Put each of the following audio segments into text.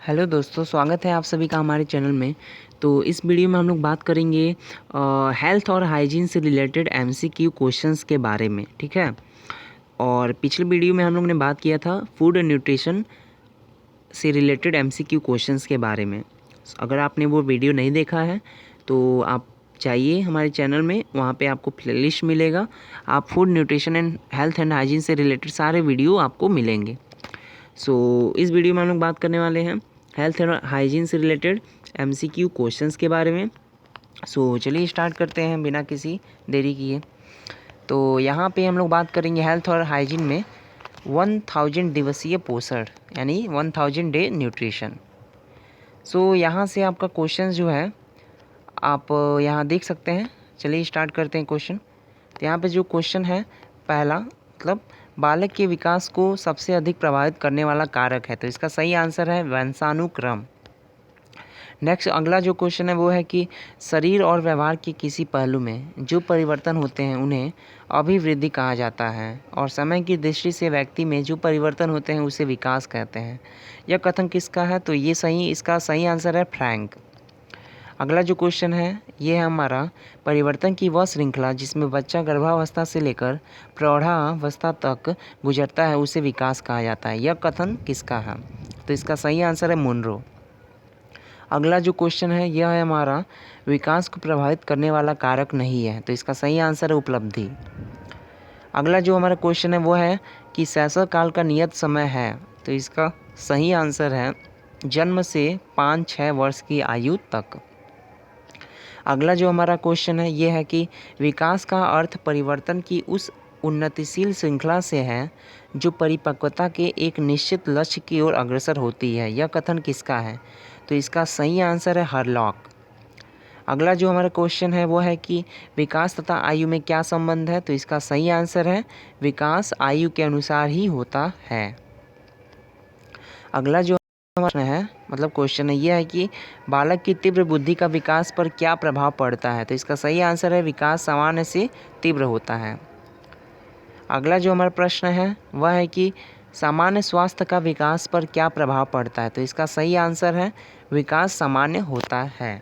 Hello दोस्तों, स्वागत है आप सभी का हमारे चैनल में। तो इस वीडियो में हम लोग बात करेंगे हेल्थ और हाइजीन से रिलेटेड एमसीक्यू क्वेश्चंस के बारे में। ठीक है। और पिछले वीडियो में हम लोग ने बात किया था फूड एंड न्यूट्रिशन से रिलेटेड एमसीक्यू क्वेश्चंस के बारे में। अगर आपने वो वीडियो नहीं देखा है तो आप जाइए हमारे चैनल में, वहाँ पे आपको प्लेलिस्ट मिलेगा। आप food nutrition and health and hygiene से रिलेटेड सारे वीडियो आपको मिलेंगे। इस वीडियो में हम लोग बात करने वाले हैं हेल्थ एंड हाइजीन से रिलेटेड एमसीक्यू क्वेश्चंस के बारे में। चलिए स्टार्ट करते हैं बिना किसी देरी किए। तो यहाँ पे हम लोग बात करेंगे हेल्थ और हाइजीन में 1000 दिवसीय पोषण यानी 1000 डे न्यूट्रिशन। यहाँ से आपका क्वेश्चन जो है आप यहाँ देख सकते हैं। चलिए स्टार्ट करते हैं क्वेश्चन। तो यहाँ पे जो क्वेश्चन है पहला, मतलब बालक के विकास को सबसे अधिक प्रभावित करने वाला कारक है, तो इसका सही आंसर है वंशानुक्रम। नेक्स्ट अगला जो क्वेश्चन है वो है कि शरीर और व्यवहार के किसी पहलू में जो परिवर्तन होते हैं उन्हें अभिवृद्धि कहा जाता है, और समय की दृष्टि से व्यक्ति में जो परिवर्तन होते हैं उसे विकास कहते हैं। यह कथन किसका है? तो इसका सही आंसर है फ्रैंक। अगला जो क्वेश्चन है ये है हमारा परिवर्तन की वह श्रृंखला जिसमें बच्चा गर्भावस्था से लेकर प्रौढ़ावस्था तक गुजरता है उसे विकास कहा जाता है। यह कथन किसका है? तो इसका सही आंसर है मुनरो। अगला जो क्वेश्चन है यह है हमारा विकास को प्रभावित करने वाला कारक नहीं है, तो इसका सही आंसर है उपलब्धि। अगला जो हमारा क्वेश्चन है वो है कि शैशव काल का नियत समय है, तो इसका सही आंसर है जन्म से 5-6 वर्ष की आयु तक। अगला जो हमारा क्वेश्चन है ये है कि विकास का अर्थ परिवर्तन की उस उन्नतिशील श्रृंखला से है जो परिपक्वता के एक निश्चित लक्ष्य की ओर अग्रसर होती है। यह कथन किसका है? तो इसका सही आंसर है हरलॉक। अगला जो हमारा क्वेश्चन है वो है कि विकास तथा आयु में क्या संबंध है? तो इसका सही आंसर है विकास आयु के अनुसार ही होता है। अगला जो क्वेश्चन है यह है कि बालक की तीव्र बुद्धि का विकास पर क्या प्रभाव पड़ता है? तो इसका सही आंसर है विकास सामान्य से तीव्र होता है। अगला जो हमारा प्रश्न है वह है कि सामान्य स्वास्थ्य का विकास पर क्या प्रभाव पड़ता है? तो इसका सही आंसर है विकास सामान्य होता है।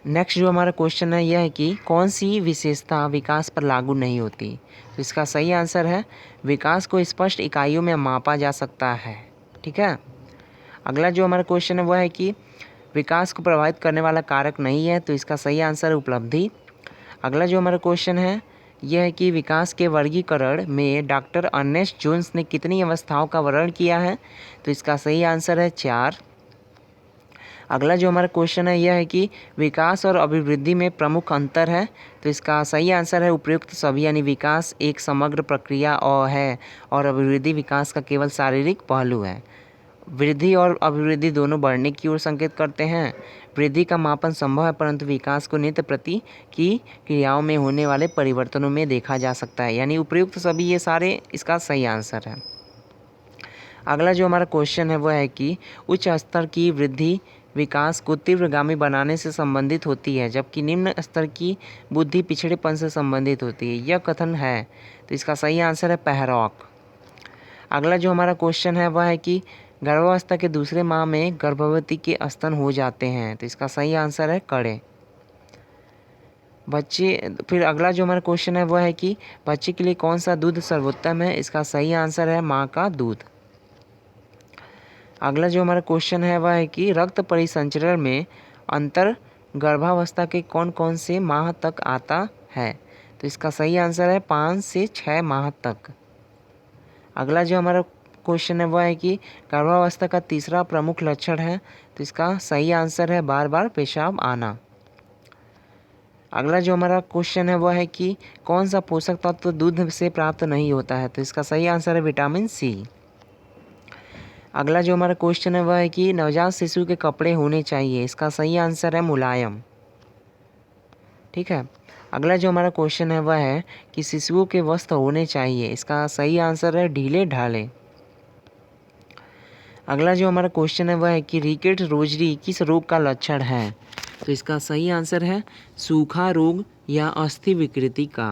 नेक्स्ट जो हमारा क्वेश्चन है यह है कि कौन सी विशेषता विकास पर लागू नहीं होती? तो इसका सही आंसर है विकास को स्पष्ट इकाइयों में मापा जा सकता है। ठीक है। अगला जो हमारा क्वेश्चन है वह है कि विकास को प्रभावित करने वाला कारक नहीं है, तो इसका सही आंसर है उपलब्धि। अगला जो हमारा क्वेश्चन है यह है कि विकास के वर्गीकरण में डॉक्टर अर्नेस्ट जोन्स ने कितनी अवस्थाओं का वर्णन किया है? तो इसका सही आंसर है 4। अगला जो हमारा क्वेश्चन है यह है कि विकास और अभिवृद्धि में प्रमुख अंतर है, तो इसका सही आंसर है उपयुक्त सभी, यानी विकास एक समग्र प्रक्रिया और अभिवृद्धि विकास का केवल शारीरिक पहलू है। वृद्धि और अभिवृद्धि दोनों बढ़ने की ओर संकेत करते हैं। वृद्धि का मापन संभव है परंतु विकास को नित्य प्रति की क्रियाओं में होने वाले परिवर्तनों में देखा जा सकता है, यानी उपयुक्त सभी ये सारे इसका सही आंसर है। अगला जो हमारा क्वेश्चन है वह है कि उच्च स्तर की वृद्धि विकास को तीव्रगामी बनाने से संबंधित होती है जबकि निम्न स्तर की बुद्धि पिछड़ेपन से संबंधित होती है। यह कथन है, तो इसका सही आंसर है पेहरॉक। अगला जो हमारा क्वेश्चन है वह है कि गर्भावस्था के दूसरे माह में गर्भवती के स्तन हो जाते हैं, तो इसका सही आंसर है कड़े। फिर अगला जो हमारा क्वेश्चन है वह है कि बच्चे के लिए कौन सा दूध सर्वोत्तम है? इसका सही आंसर है माँ का दूध। अगला जो हमारा क्वेश्चन है वह है कि रक्त परिसंचरण में अंतर गर्भावस्था के कौन कौन से माह तक आता है? तो इसका सही आंसर है 5 से 6 माह तक। अगला जो हमारा क्वेश्चन है वह है कि गर्भावस्था का तीसरा प्रमुख लक्षण है, तो इसका सही आंसर है बार बार पेशाब आना। अगला जो हमारा क्वेश्चन है वह है कि कौन सा पोषक तत्व दूध से प्राप्त नहीं होता है? तो इसका सही आंसर है विटामिन सी। अगला जो हमारा क्वेश्चन है वह है कि नवजात शिशु के कपड़े होने चाहिए, इसका सही आंसर है मुलायम। ठीक है। अगला जो हमारा क्वेश्चन है वह है कि शिशुओं के वस्त्र होने चाहिए, इसका सही आंसर है ढीले ढाले। अगला जो हमारा क्वेश्चन है वह है कि रिकेट रोजरी किस रोग का लक्षण है? तो इसका सही आंसर है सूखा रोग या अस्थि विकृति का।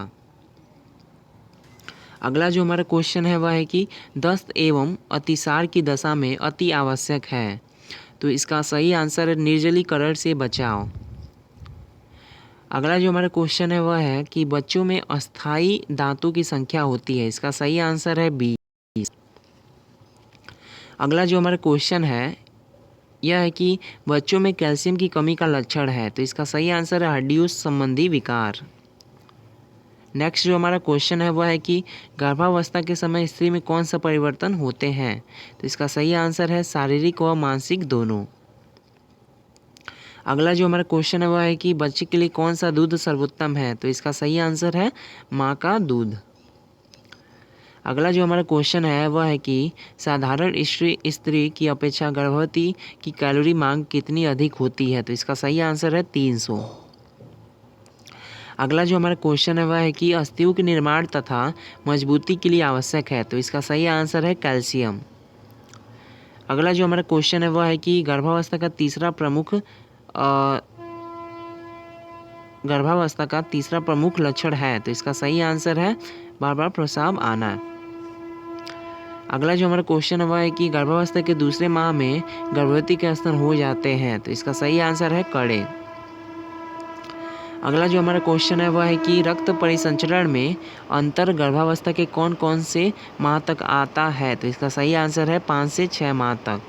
अगला जो हमारा क्वेश्चन है वह है कि दस्त एवं अतिसार की दशा में अति आवश्यक है। तो इसका सही आंसर है निर्जलीकरण से बचाव। अगला जो हमारा क्वेश्चन है वह है कि बच्चों में अस्थायी दांतों की संख्या होती है। इसका सही आंसर है 20। अगला जो हमारा क्वेश्चन है यह है कि बच्चों में कैल्शियम की कमी का लक्षण है। तो इसका सही आंसर है हड्डियों संबंधी विकार। नेक्स्ट जो हमारा क्वेश्चन है वह है कि गर्भावस्था के समय स्त्री में कौन सा परिवर्तन होते हैं। तो इसका सही आंसर है शारीरिक व मानसिक दोनों। अगला जो हमारा क्वेश्चन है वह है कि बच्चे के लिए कौन सा दूध सर्वोत्तम है। तो इसका सही आंसर है माँ का दूध। अगला जो हमारा क्वेश्चन है वह है कि साधारण स्त्री की अपेक्षा गर्भवती की कैलोरी मांग कितनी अधिक होती है। तो इसका सही आंसर है 300। अगला जो हमारा क्वेश्चन है वह है कि अस्थियों के निर्माण तथा मजबूती के लिए आवश्यक है। तो इसका सही आंसर है कैल्शियम। अगला जो हमारा क्वेश्चन है वह है कि गर्भावस्था का तीसरा प्रमुख लक्षण है। तो इसका सही आंसर है बार बार प्रस्राव आना। अगला जो हमारा क्वेश्चन है वह है कि गर्भावस्था के दूसरे माह में गर्भवती के स्तन हो जाते हैं। तो इसका सही आंसर है कड़े। अगला जो हमारा क्वेश्चन है वह है कि रक्त परिसंचरण में अंतर गर्भावस्था के कौन कौन से माह तक आता है। तो इसका सही आंसर है 5 से 6 माह तक।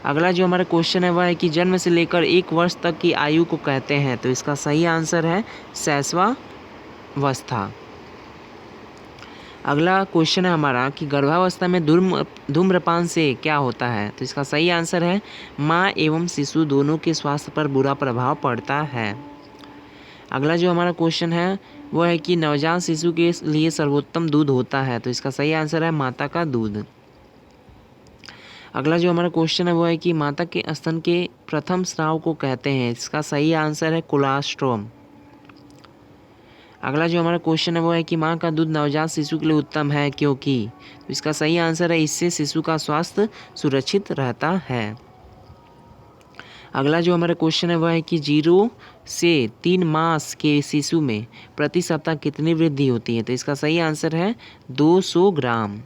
अगला जो हमारा क्वेश्चन है वह है कि जन्म से लेकर 1 वर्ष तक की आयु को कहते हैं। तो इसका सही आंसर है शैशवावस्था। अगला क्वेश्चन है हमारा कि गर्भावस्था में धूम्रपान से क्या होता है। तो इसका सही आंसर है माँ एवं शिशु दोनों के स्वास्थ्य पर बुरा प्रभाव पड़ता है। अगला जो हमारा क्वेश्चन है वह है कि नवजात शिशु के लिए सर्वोत्तम दूध होता है। तो इसका सही आंसर है माता का दूध। अगला जो हमारा क्वेश्चन है वो है कि माता के स्तन के प्रथम स्राव को कहते हैं। इसका सही आंसर है कोलोस्ट्रम। अगला जो हमारा क्वेश्चन है वो है कि माँ का दूध नवजात शिशु के लिए उत्तम है क्योंकि। तो इसका सही आंसर है इससे शिशु का स्वास्थ्य सुरक्षित रहता है। अगला जो हमारा क्वेश्चन है वह है कि 0 से 3 मास के शिशु में प्रति सप्ताह कितनी वृद्धि होती है। तो इसका सही आंसर है 200 ग्राम।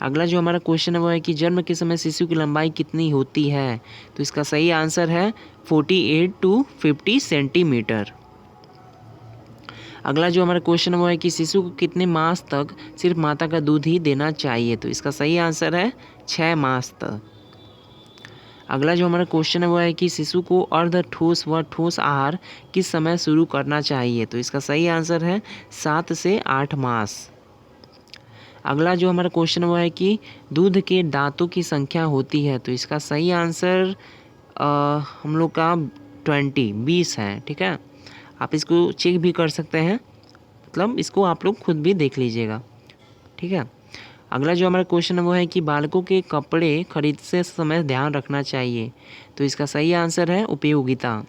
अगला जो हमारा क्वेश्चन है वो है कि जन्म के समय शिशु की लंबाई कितनी होती है। तो इसका सही आंसर है 48 to 50 सेंटीमीटर। अगला जो हमारा क्वेश्चन है वो है कि शिशु को कितने मास तक सिर्फ माता का दूध ही देना चाहिए। तो इसका सही आंसर है 6 मास तक। अगला जो हमारा क्वेश्चन है वो है कि शिशु को अर्ध ठोस व ठोस आहार किस समय शुरू करना चाहिए। तो इसका सही आंसर है 7 से 8 मास। अगला जो हमारा क्वेश्चन वो है कि दूध के दांतों की संख्या होती है। तो इसका सही आंसर हम लोग का 20 है। ठीक है, आप इसको चेक भी कर सकते हैं, मतलब इसको आप लोग खुद भी देख लीजिएगा। ठीक है। अगला जो हमारा क्वेश्चन है वो है कि बालकों के कपड़े खरीदते समय ध्यान रखना चाहिए। तो इसका सही आंसर है उपयोगिता।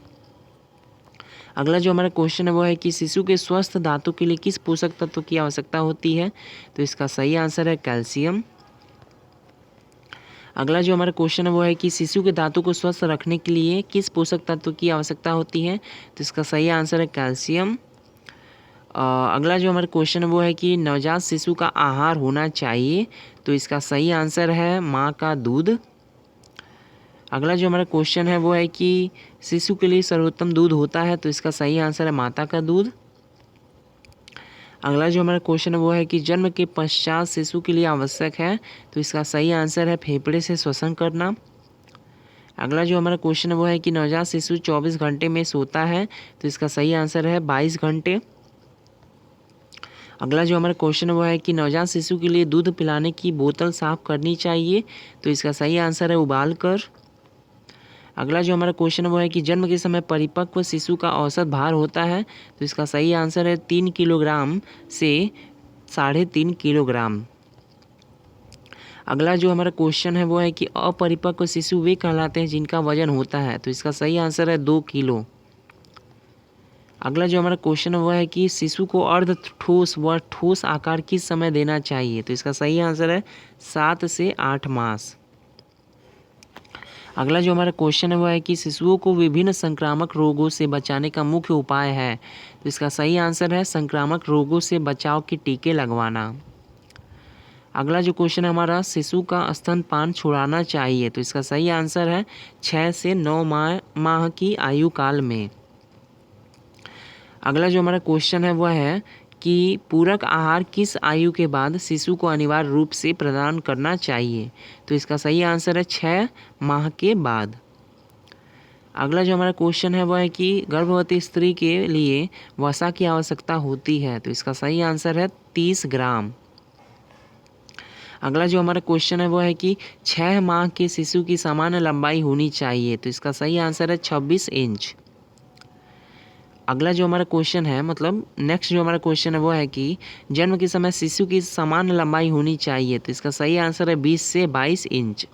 अगला जो हमारा क्वेश्चन है वो है कि शिशु के स्वस्थ दांतों के लिए किस पोषक तत्व की आवश्यकता होती है। तो इसका सही आंसर है कैल्शियम। अगला जो हमारा क्वेश्चन है वो है कि शिशु के दांतों को स्वस्थ रखने के लिए किस पोषक तत्व की आवश्यकता होती है। तो इसका सही आंसर है कैल्शियम। अगला जो हमारा क्वेश्चन है वो है कि नवजात शिशु का आहार होना चाहिए। तो इसका सही आंसर है माँ का दूध। अगला जो हमारा क्वेश्चन है वो है कि शिशु के लिए सर्वोत्तम दूध होता है। तो इसका सही आंसर है माता का दूध। अगला जो हमारा क्वेश्चन है वो है कि जन्म के पश्चात शिशु के लिए आवश्यक है। तो इसका सही आंसर है फेफड़े से श्वसन करना। अगला जो हमारा क्वेश्चन है वो है कि नवजात शिशु 24 घंटे में सोता है। तो इसका सही आंसर है 22 घंटे। अगला जो हमारा क्वेश्चन है वो है कि नवजात शिशु के लिए दूध पिलाने की बोतल साफ करनी चाहिए। तो इसका सही आंसर है उबाल कर। अगला जो हमारा क्वेश्चन है वो है कि जन्म के समय परिपक्व शिशु का औसत भार होता है। तो इसका सही आंसर है 3 किलोग्राम से 3.5 किलोग्राम। अगला जो हमारा क्वेश्चन है वो है कि अपरिपक्व शिशु वे कहलाते हैं जिनका वजन होता है। तो इसका सही आंसर है 2 किलो। अगला जो हमारा क्वेश्चन है वो है कि शिशु को अर्ध ठोस व ठोस आकार किस समय देना चाहिए। तो इसका सही आंसर है 7 से 8 मास। अगला जो हमारा क्वेश्चन है वो है कि शिशुओं को विभिन्न संक्रामक रोगों से बचाने का मुख्य उपाय है। तो इसका सही आंसर है संक्रामक रोगों से बचाव के टीके लगवाना। अगला जो क्वेश्चन है हमारा, शिशु का स्तनपान छुड़ाना चाहिए। तो इसका सही आंसर है 6 से 9 माह की आयु काल में। अगला जो हमारा क्वेश्चन है वह है कि पूरक आहार किस आयु के बाद शिशु को अनिवार्य रूप से प्रदान करना चाहिए। तो इसका सही आंसर है 6 माह के बाद। अगला जो हमारा क्वेश्चन है वह है कि गर्भवती स्त्री के लिए वसा की आवश्यकता होती है। तो इसका सही आंसर है 30 ग्राम। अगला जो हमारा क्वेश्चन है वो है कि 6 माह के शिशु की सामान्य लंबाई होनी चाहिए। तो इसका सही आंसर है 26 इंच। अगला जो हमारा क्वेश्चन है, मतलब नेक्स्ट जो हमारा क्वेश्चन है वो है कि जन्म के समय शिशु की सामान्य लंबाई होनी चाहिए। तो इसका सही आंसर है 20 से 22 इंच।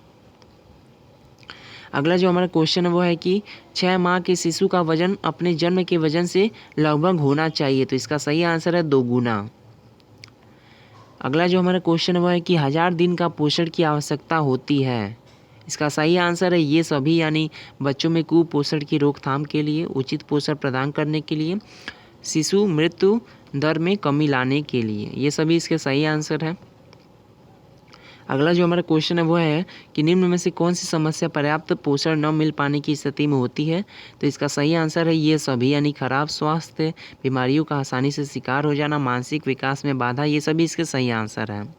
अगला जो हमारा क्वेश्चन है वो है कि 6 माह के शिशु का वजन अपने जन्म के वजन से लगभग होना चाहिए। तो इसका सही आंसर है 2 गुना। अगला जो हमारा क्वेश्चन है वो है कि 1000 दिन का पोषण की आवश्यकता होती है। इसका सही आंसर है ये सभी, यानी बच्चों में कुपोषण की रोकथाम के लिए, उचित पोषण प्रदान करने के लिए, शिशु मृत्यु दर में कमी लाने के लिए, ये सभी इसके सही आंसर है। अगला जो हमारा क्वेश्चन है वो है कि निम्न में से कौन सी समस्या पर्याप्त पोषण न मिल पाने की स्थिति में होती है। तो इसका सही आंसर है ये सभी, यानी खराब स्वास्थ्य, बीमारियों का आसानी से शिकार हो जाना, मानसिक विकास में बाधा, ये सभी इसके सही आंसर हैं।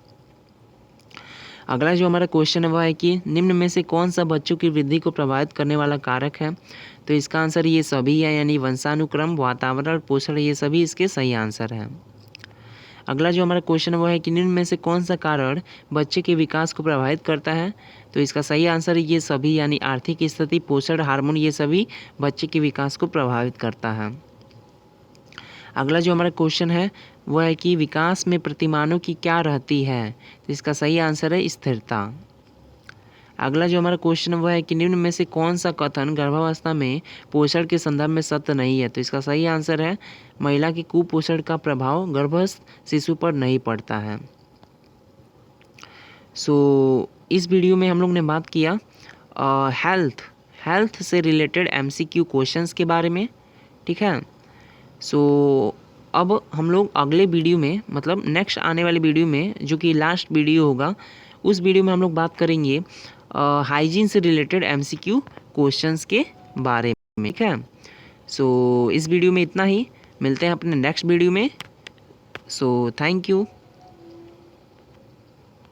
अगला जो हमारा क्वेश्चन है वह है कि निम्न में से कौन सा बच्चों की वृद्धि को प्रभावित करने वाला कारक है। तो इसका आंसर ये सभी है, यानी वंशानुक्रम, वातावरण, पोषण, ये सभी इसके सही आंसर हैं। अगला जो हमारा क्वेश्चन है वो है कि निम्न में से कौन सा कारण बच्चे के विकास को प्रभावित करता है। तो इसका सही आंसर है ये सभी, यानी आर्थिक स्थिति, पोषण, हार्मोन, ये सभी बच्चे के विकास को प्रभावित करता है। अगला जो हमारा क्वेश्चन है वह है कि विकास में प्रतिमानों की क्या रहती है। तो इसका सही आंसर है स्थिरता। अगला जो हमारा क्वेश्चन है वह है कि निम्न में से कौन सा कथन गर्भावस्था में पोषण के संदर्भ में सत्य नहीं है। तो इसका सही आंसर है महिला के कुपोषण का प्रभाव गर्भस्थ शिशु पर नहीं पड़ता है। इस वीडियो में हम लोग ने बात किया हेल्थ से रिलेटेड MCQ क्वेश्चंस के बारे में, ठीक है। अब हम लोग अगले वीडियो में, मतलब नेक्स्ट आने वाले वीडियो में, जो कि लास्ट वीडियो होगा, उस वीडियो में हम लोग बात करेंगे हाइजीन से रिलेटेड MCQ क्वेश्चंस के बारे में, ठीक है। इस वीडियो में इतना ही, मिलते हैं अपने नेक्स्ट वीडियो में। Thank you.